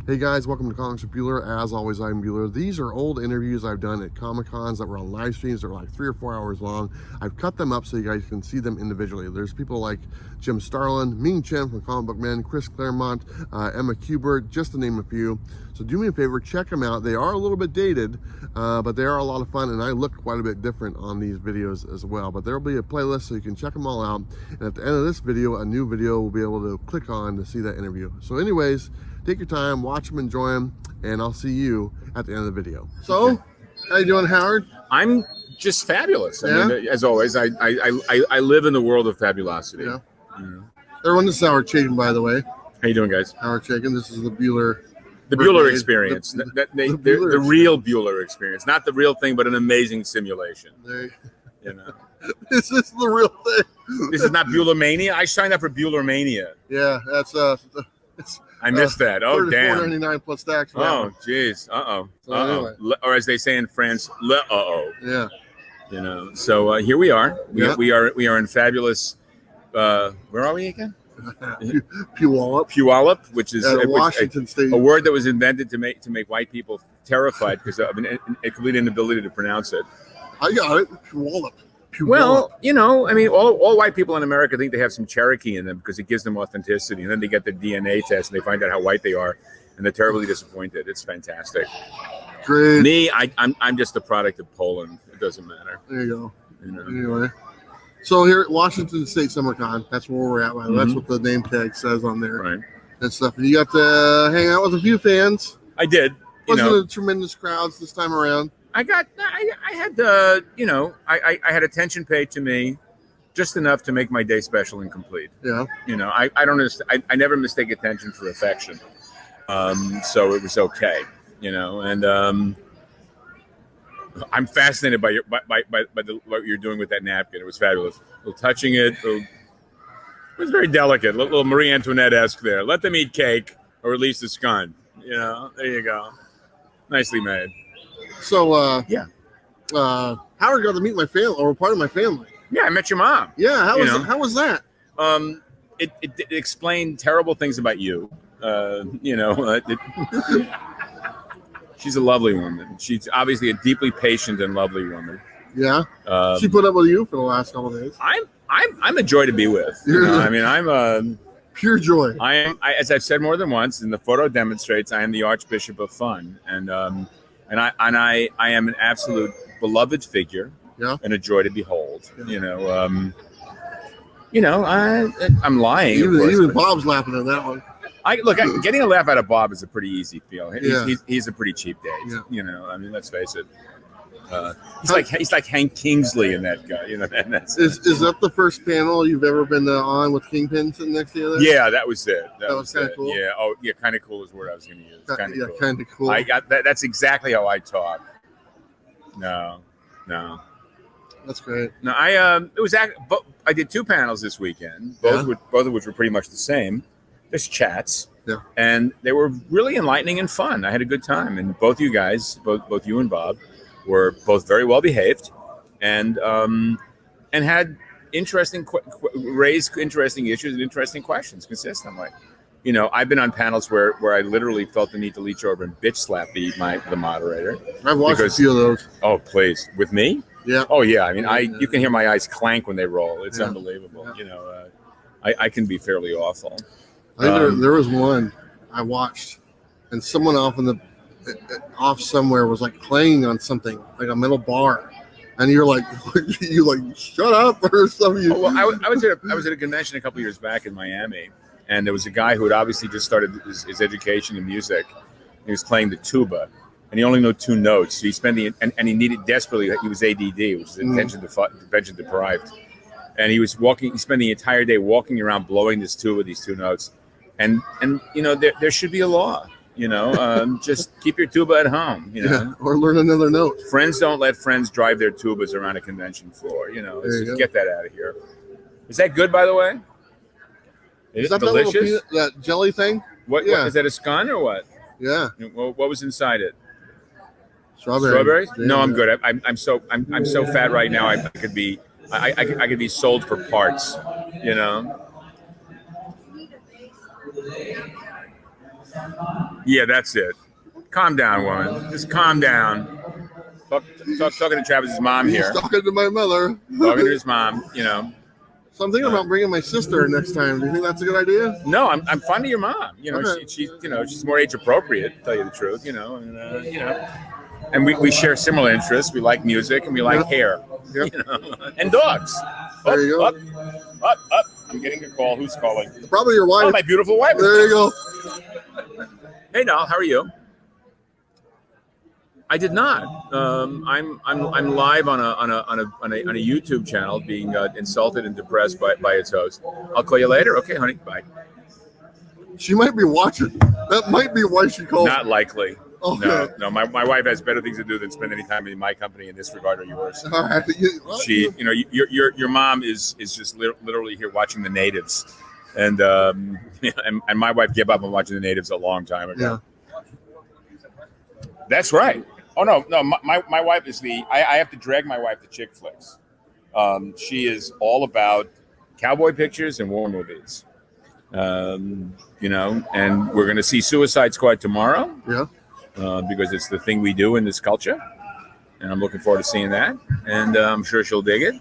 Hey guys, welcome to Comics with Bueller. As always, I'm Bueller. These are old interviews I've done at Comic Cons that were on live streams. They're like 3 or 4 hours long. I've cut them up so you guys can see them individually. There's people like Jim Starlin, Ming Chen from Comic Book Men, Chris Claremont, Emma Kubert, just to name a few. So do me a favor, check them out. They are a little bit dated, but they are a lot of fun, and I look quite a bit different on these videos as well. But there'll be a playlist so you can check them all out. And at the end of this video, a new video will be able to click on to see that interview. So anyways, take your time, watch them, enjoy them, and I'll see you at the end of the video. So, how you doing, Howard? I'm just fabulous. I mean, as always, I live in the world of fabulosity. Yeah. Everyone, this is Howard Chaykin, by the way. How you doing, guys? Howard Chaykin. This is the Bueller. The Bueller experience. The real Bueller experience. Not the real thing, but an amazing simulation. You know. This is the real thing. This is not Bueller Mania. I signed up for Bueller Mania. Yeah, that's it's. I missed that. Oh, damn. $34.99 plus tax. Oh, jeez. Uh-oh. So anyway. Or as they say in France, le-uh-oh. Yeah. You know. So here we are. We are in fabulous. Where are we again? Puyallup, which is Washington State. A word that was invented to make white people terrified because of a complete inability to pronounce it. I got it. Puyallup. Well, you know, I mean, all white people in America think they have some Cherokee in them because it gives them authenticity, and then they get their DNA test and they find out how white they are, and they're terribly disappointed. It's fantastic. Great. Me, I'm just a product of Poland. It doesn't matter. There you go. You know? Anyway, so here at Washington State SummerCon, that's where we're at. Mm-hmm. That's what the name tag says on there, right? And stuff. And you got to hang out with a few fans. I did. Wasn't a tremendous crowds this time around. I had attention paid to me, just enough to make my day special and complete. Yeah. You know, I don't understand. I never mistake attention for affection. So it was okay. You know, and I'm fascinated by what you're doing with that napkin. It was fabulous. A little touching it. It was very delicate. A little Marie Antoinette-esque there. Let them eat cake or at least a scone. You know, there you go. Nicely made. So, Howard got to meet my family, or part of my family. Yeah, I met your mom. Yeah, how was that? It explained terrible things about you. She's a lovely woman. She's obviously a deeply patient and lovely woman. Yeah. She put up with you for the last couple of days. I'm a joy to be with. You know? I mean, I'm pure joy. As I've said more than once, and the photo demonstrates, I am the Archbishop of Fun, and I am an absolute beloved figure, and a joy to behold. Yeah. I'm lying. Even Bob's laughing at that one. Getting a laugh out of Bob is a pretty easy feel. He's a pretty cheap date. Yeah. You know, I mean, let's face it. He's like Hank Kingsley in that guy. You know, is that the first panel you've ever been on with Kingpin sitting next to you? Yeah, that was it. That was kind of cool. Yeah. Oh, yeah. Kind of cool is the word I was going to use. Kind of cool. I got that. That's exactly how I talk. No. That's great. No, I did 2 panels this weekend, both of which were pretty much the same. Just chats. Yeah. And they were really enlightening and fun. I had a good time, and both you guys, both you and Bob, were both very well behaved, and had raised interesting issues and interesting questions consistently. You know, I've been on panels where I literally felt the need to leach over and bitch slap the moderator. I've watched a few of those. Oh, please, with me? Yeah. Oh yeah. I mean, you can hear my eyes clank when they roll. It's unbelievable. Yeah. You know, I can be fairly awful. There was one I watched, and someone off somewhere was like playing on something like a metal bar, and you're like, shut up or something. I was at a convention a couple years back in Miami, and there was a guy who had obviously just started his education in music. He was playing the tuba, and he only knew 2 notes. So he spent and he needed desperately. He was ADD, which is attention deprived, and he spent the entire day walking around blowing this tuba, these 2 notes. And you know, there should be a law, you know, just keep your tuba at home, you know. Yeah, or learn another note. Friends don't let friends drive their tubas around a convention floor, you know. Just get that out of here. Is that good, by the way? Is that delicious? That jelly thing? What is that, a scone or what? Yeah. What was inside it? Strawberries? Yeah, no, I'm good. I'm so fat right now. I could be sold for parts, you know. Yeah, that's it. Calm down, woman. Just calm down. Talking to Travis's mom He's here. talking to my mother. Talking to his mom, So I'm thinking about bringing my sister next time. Do you think that's a good idea? No, I'm fond of your mom. Okay. She's more age appropriate, to tell you the truth. And we share similar interests. We like music and we like hair. Yep. And dogs. There you go. Up. I'm getting a call. Who's calling? Probably your wife. Oh, my beautiful wife. There you go. Hey, Doll. How are you? I did not. I'm live on a YouTube channel, being insulted and depressed by its host. I'll call you later. Okay, honey. Bye. She might be watching. That might be why she called. Not likely. Okay. No. My wife has better things to do than spend any time in my company in this regard or yours. All right. She, your mom is just literally here watching the natives, and my wife gave up on watching the natives a long time ago. Yeah. That's right. Oh no. My wife is I have to drag my wife to chick flicks. She is all about cowboy pictures and war movies. And we're going to see Suicide Squad tomorrow. Yeah. Because it's the thing we do in this culture, and I'm looking forward to seeing that. And I'm sure she'll dig it.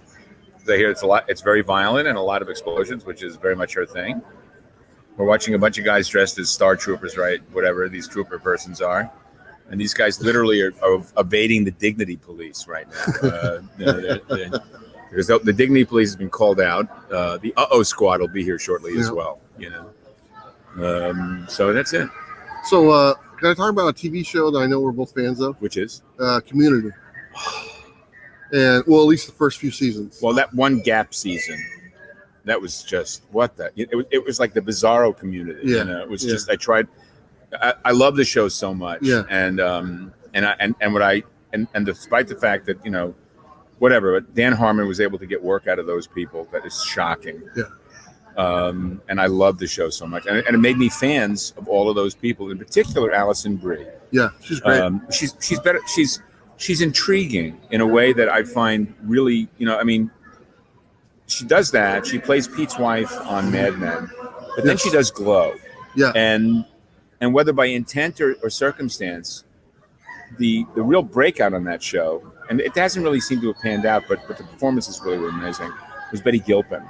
I hear it's very violent and a lot of explosions, which is very much her thing. We're watching a bunch of guys dressed as Star Troopers, right? Whatever these trooper persons are, and these guys literally are evading the dignity police right now. Because the dignity police has been called out. The squad will be here shortly as well. So that's it. So can I talk about a TV show that I know we're both fans of? Which is Community. And at least the first few seasons. Well, that one Gap season, that was just it was like the Bizarro Community. Yeah. It was just I love the show so much. Yeah. And despite the fact that but Dan Harmon was able to get work out of those people, that is shocking. Yeah. And I love the show so much, and it made me fans of all of those people, in particular Alison Brie. Yeah, she's great. She's better. She's intriguing in a way that I find really, she does that. She plays Pete's wife on Mad Men, but then she does Glow. Yeah. And whether by intent or circumstance, the real breakout on that show, and it hasn't really seemed to have panned out, but the performances really were amazing, was Betty Gilpin.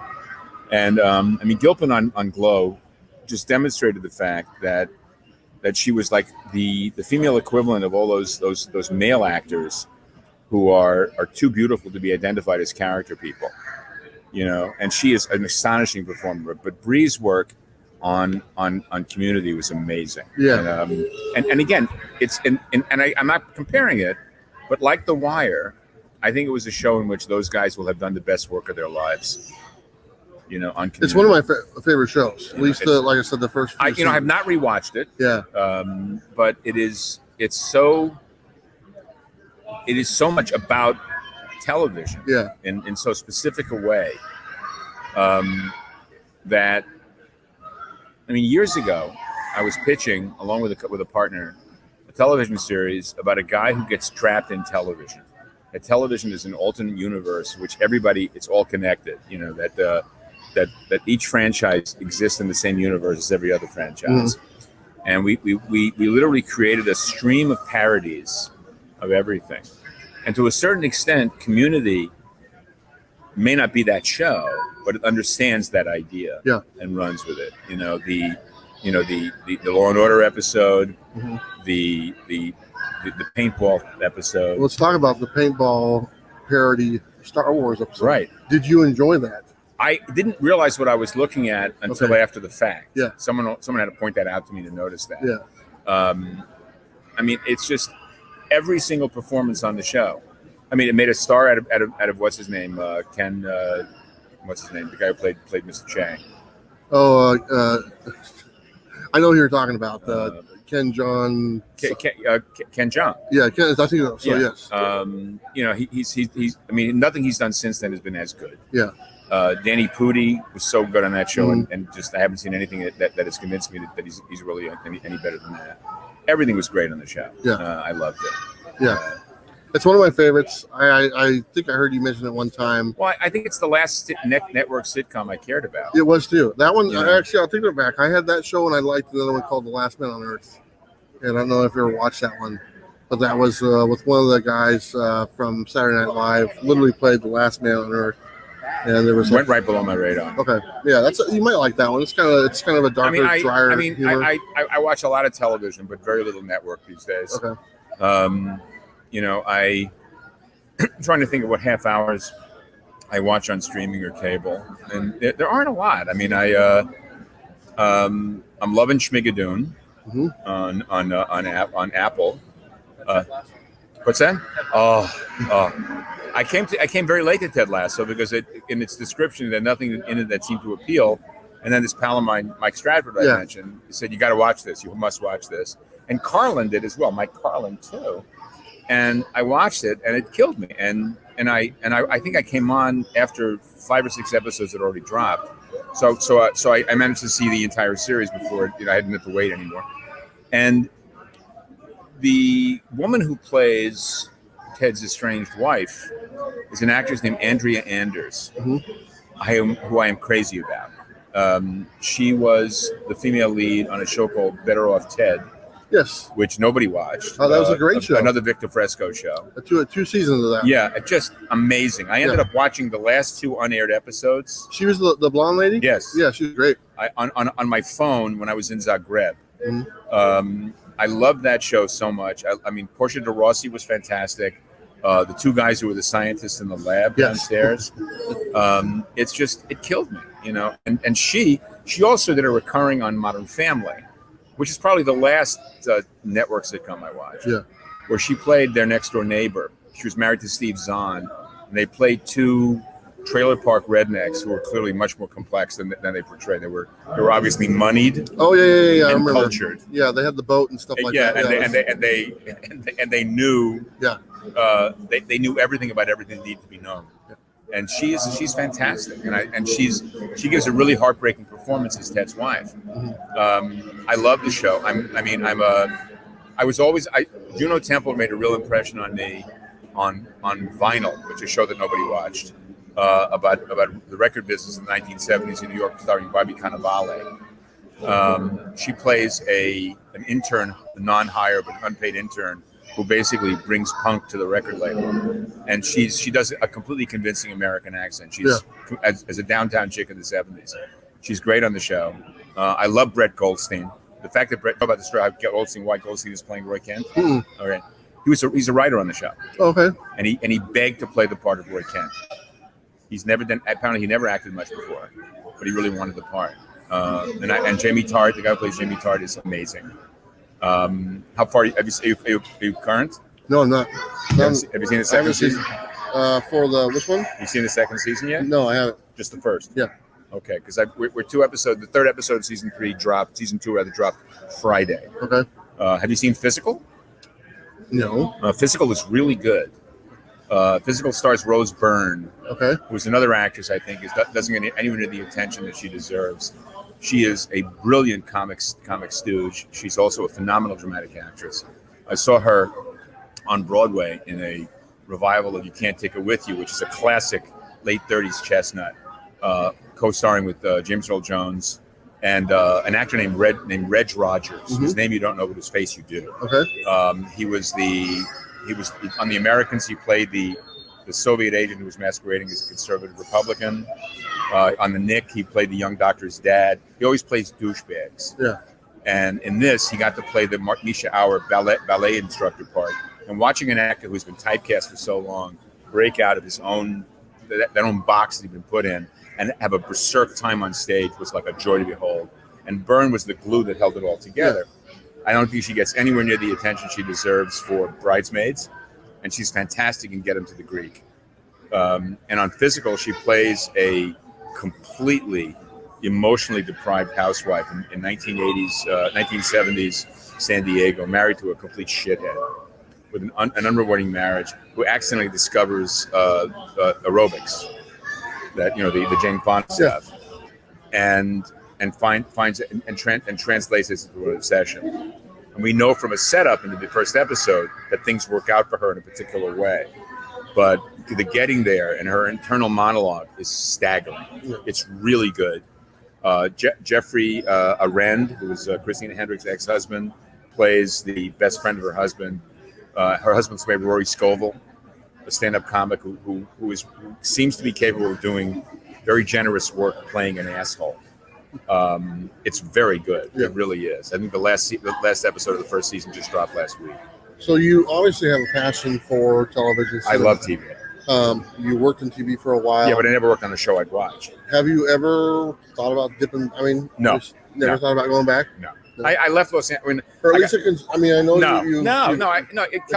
And Gilpin on Glow just demonstrated the fact that she was like the female equivalent of all those male actors who are too beautiful to be identified as character people, And she is an astonishing performer. But Bree's work on Community was amazing. Yeah. And again, I'm not comparing it, but like The Wire, I think it was a show in which those guys will have done the best work of their lives. On Community. It's one of my favorite shows. At least, like I said, the first. I have not rewatched it. Yeah. But it's so much about television. Yeah. In so specific a way. That years ago, I was pitching along with a partner a television series about a guy who gets trapped in television. That television is an alternate universe, which it's all connected. That each franchise exists in the same universe as every other franchise. And we literally created a stream of parodies of everything. And to a certain extent, Community may not be that show, but it understands that idea and runs with it. The Law and Order episode, the paintball episode. Let's talk about the paintball parody Star Wars episode. Right. Did you enjoy that? I didn't realize what I was looking at until after the fact. Yeah. Someone had to point that out to me to notice that. Yeah. It's just every single performance on the show. It made a star out of what's his name? Ken. What's his name? The guy who played Mr. Chang. Oh, I know who you're talking about. Ken John. Ken Jeong. Yeah, Ken. I think so. Yes. He's. Nothing he's done since then has been as good. Yeah. Danny Pudi was so good on that show, and just I haven't seen anything that has convinced me that he's really any better than that. Everything was great on the show. Yeah. I loved it. Yeah. It's one of my favorites. I think I heard you mention it one time. Well, I think it's the last network sitcom I cared about. It was too. That one, Yeah. actually, I'll take it back. I had that show and I liked another one called The Last Man on Earth. And I don't know if you ever watched that one, but that was with one of the guys from Saturday Night Live. Literally played The Last Man on Earth. And there was went right below my radar. Okay, yeah, you might like that one. It's kind of a darker, drier. I watch a lot of television, but very little network these days. Okay. I'm trying to think of what half hours I watch on streaming or cable, and there aren't a lot. I mean, I'm loving Schmigadoon on Apple. What's that? I came very late to Ted Lasso because in its description there's nothing in it that seemed to appeal, and then this pal of mine, Mike Stratford, I mentioned, said you got to watch this. You must watch this, and Carlin did as well. Mike Carlin too, and I watched it and it killed me. And I think I came on after 5 or 6 episodes had already dropped, so I managed to see the entire series before I didn't have to wait anymore. And the woman who plays Ted's estranged wife is an actress named Andrea Anders, who I am crazy about. She was the female lead on a show called Better Off Ted. Yes. Which nobody watched. Oh, that was a great show. Another Victor Fresco show. Two seasons of that. Yeah, just amazing. I ended up watching the last 2 unaired episodes. She was the blonde lady? Yes. Yeah, she was great. On my phone when I was in Zagreb. I loved that show so much. I mean, Portia de Rossi was fantastic. The 2 guys who were the scientists in the lab downstairs. It killed me, And she also did a recurring on Modern Family, which is probably the last network sitcom I watched. Yeah. Where she played their next door neighbor. She was married to Steve Zahn, and they played 2 trailer park rednecks who were clearly much more complex than they portrayed. They were obviously moneyed. Oh yeah. And I remember. Cultured. Yeah, they had the boat and stuff like that. And they knew. Yeah. They knew everything about everything that needed to be known. Yeah. And she's fantastic, and she gives a really heartbreaking performance as Ted's wife. I love the show. Juno Temple made a real impression on me on Vinyl, which is a show that nobody watched. About the record business in the 1970s in New York, starring Bobby Cannavale. She plays an intern, a non-hire but unpaid intern, who basically brings punk to the record label, and she does a completely convincing American accent. She's as a downtown chick in the 70s. She's great on the show. I love Brett Goldstein. The fact that about the story why Goldstein is playing Roy Kent. All right, he's a writer on the show. Okay, and he begged to play the part of Roy Kent. Apparently he never acted much before, but he really wanted the part. And Jamie Tart, the guy who plays Jamie Tart, is amazing. How far are you current? No, I'm not. Have you seen the second season? For which one? You seen the second season yet? No, I haven't. Just the first? Yeah. Okay, because we're 2 episodes. The 3rd episode of season 3 dropped. Season 2 rather dropped Friday. Okay. Have you seen Physical? No. Physical is really good. Physical stars Rose Byrne, who's another actress I think doesn't get anywhere near the attention that she deserves. She is a brilliant comic stooge. She's also a phenomenal dramatic actress. I saw her on Broadway in a revival of You Can't Take It With You, which is a classic late 30s chestnut, co-starring with James Earl Jones and an actor named Reg Rogers, whose name you don't know, but whose face you do. Okay. He was on The Americans. He played the Soviet agent who was masquerading as a conservative Republican. On The Nick, he played the young doctor's dad. He always plays douchebags. Yeah. And in this, he got to play the Misha Auer ballet instructor part. And watching an actor who's been typecast for so long break out of his own that own box that he'd been put in and have a berserk time on stage was like a joy to behold. And Byrne was the glue that held it all together. Yeah. I don't think she gets anywhere near the attention she deserves for Bridesmaids, and she's fantastic in Get Him to the Greek. And on Physical, she plays a completely emotionally deprived housewife in 1970s San Diego, married to a complete shithead with an unrewarding marriage, who accidentally discovers aerobics, that the Jane Fonda stuff, and finds it and translates it into an obsession. And we know from a setup into the first episode that things work out for her in a particular way. But the getting there and her internal monologue is staggering. Yeah. It's really good. Jeffrey Arend, who is Christina Hendricks' ex-husband, plays the best friend of her husband. Her husband's played Rory Scovel, a stand-up comic who seems to be capable of doing very generous work playing an asshole. It's very good. Yeah. It really is. I think the last episode of the first season just dropped last week. So you obviously have a passion for television. I love TV. You worked in TV for a while. Yeah, but I never worked on a show I'd watch. Have you ever thought about dipping? I mean, No. Never thought about going back. No. No. I left Los Angeles. Or at least I mean, I know you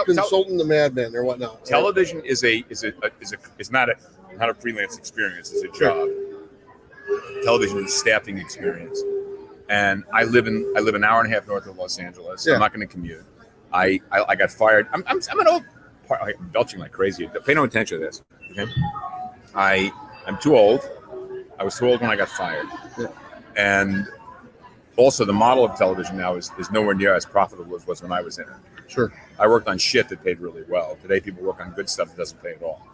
Consultant the Mad Men or whatnot. Television is not a freelance experience. It's a job. Television is a staffing experience, and I live an hour and a half north of Los Angeles. Yeah. I'm not going to commute. I got fired. I'm an old. I'm belching like crazy. Pay no attention to this. Okay? I'm too old. I was too old when I got fired, and also the model of television now is nowhere near as profitable as it was when I was in it. Sure. I worked on shit that paid really well. Today, people work on good stuff that doesn't pay at all,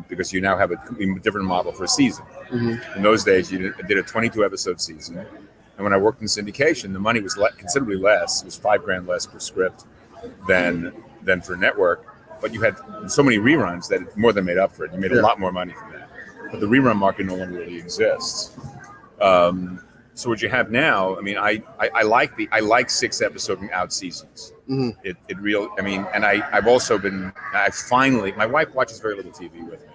because you now have a completely different model for a season. Mm-hmm. In those days, you did a 22-episode season, and when I worked in syndication, the money was considerably less. It was $5,000 less per script than for network. But you had so many reruns that it more than made up for it. You made a lot more money from that. But the rerun market no longer really exists. So what you have now, I mean, I like 6-episode out seasons. Mm-hmm. And I've also been. My wife watches very little TV with me.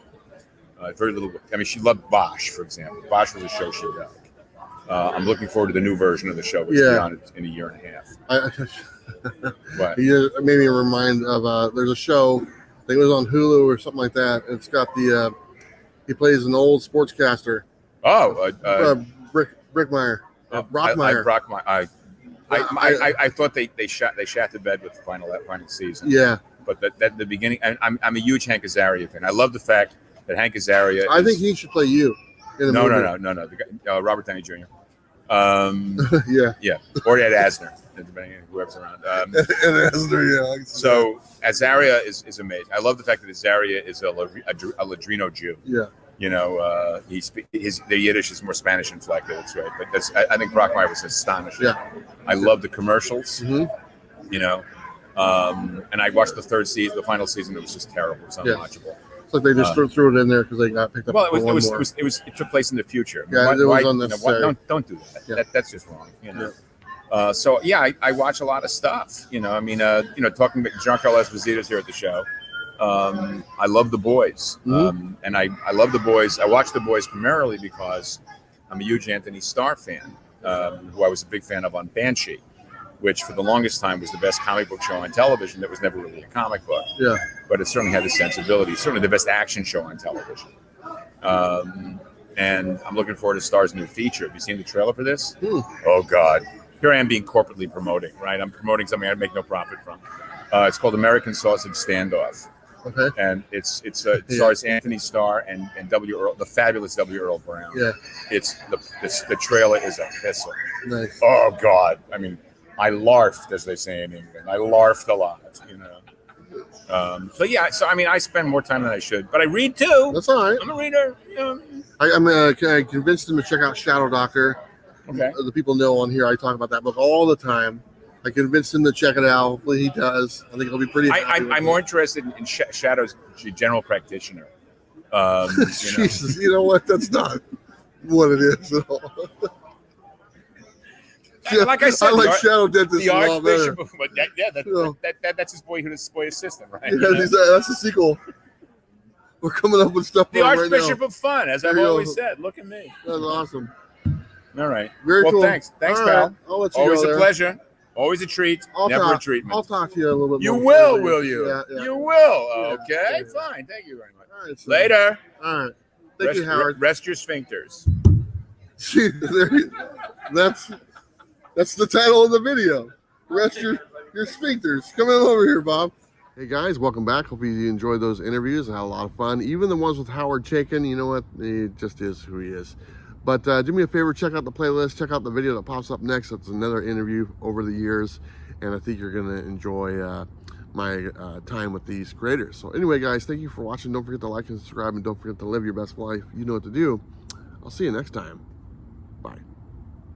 Very little. I mean, she loved Bosch, for example. Bosch was a show she loved. I'm looking forward to the new version of the show, which will be on in a year and a half. What? You made me remind of there's a show, I think it was on Hulu or something like that. It's got he plays an old sportscaster. Brickmeyer. Brockmeyer. I thought they shot the bed with the final season. Yeah. But that the beginning, I'm a huge Hank Azaria fan. I love the fact that Hank Azaria. I think he should play you. In the movie. No. The guy, Robert Downey Jr. Yeah. Or Ed Asner, depending on whoever's around. Ed Asner, yeah. So Azaria is amazing. I love the fact that Azaria is a Ladrino Jew. Yeah. You know, the Yiddish is more Spanish inflected. That's right. But I think Brockmeyer was astonishing. Yeah. I love the commercials. Mm-hmm. You know, and I watched the final season. It was just terrible. It was unwatchable. It's like they just threw it in there because they got picked up. Well, it took place in the future. Yeah, it was unnecessary. Don't do that. Yeah. That's just wrong. You know. So I watch a lot of stuff. You know, I mean, talking about Giancarlo Esposito's here at the show. I love The Boys, and I love The Boys. I watch The Boys primarily because I'm a huge Anthony Starr fan, who I was a big fan of on Banshee, which for the longest time was the best comic book show on television that was never really a comic book. Yeah. But it certainly had the sensibility. It's certainly the best action show on television. And I'm looking forward to Starr's new feature. Have you seen the trailer for this? Oh, God. Here I am being corporately promoting, right? I'm promoting something I make no profit from. It's called American Sausage Standoff. Okay. And it stars Anthony Starr and the fabulous W. Earl Brown. Yeah. The trailer is a pistol. Nice. Oh, God. I mean, I larfed, as they say in England. I larfed a lot, you know. But yeah, so I mean, I spend more time than I should, but I read too. That's all right. I'm a reader. I convinced him to check out Shadow Doctor. Okay. The people know on here I talk about that book all the time. I convinced him to check it out. Hopefully he does. I think he'll be pretty happy. I'm more interested in Shadow's general practitioner. Jesus, you know what? That's not what it is at all. Like I said, I like Shadow Dentist the a lot better. That's his boyhood assistant, right? Yeah, that's the sequel. We're coming up with stuff. The Archbishop of Fun, as I've always said. Look at me. That's awesome. All right. Very cool. Thanks, all pal. Right. I'll let you Always go a there. pleasure. Always a treat. Never a treatment. I'll talk to you a little bit more. You will you? Yeah. You will. Okay, fine. Thank you very much. All right, so Later. All right. Thank you, Howard. Rest your sphincters. That's the title of the video. Rest your sphincters. Come on over here, Bob. Hey guys, welcome back. Hope you enjoyed those interviews. I had a lot of fun. Even the ones with Howard Chaykin, you know what? He just is who he is. But do me a favor, check out the playlist, check out the video that pops up next. That's another interview over the years, and I think you're going to enjoy my time with these creators. So anyway, guys, thank you for watching. Don't forget to like and subscribe, and don't forget to live your best life. You know what to do. I'll see you next time. Bye.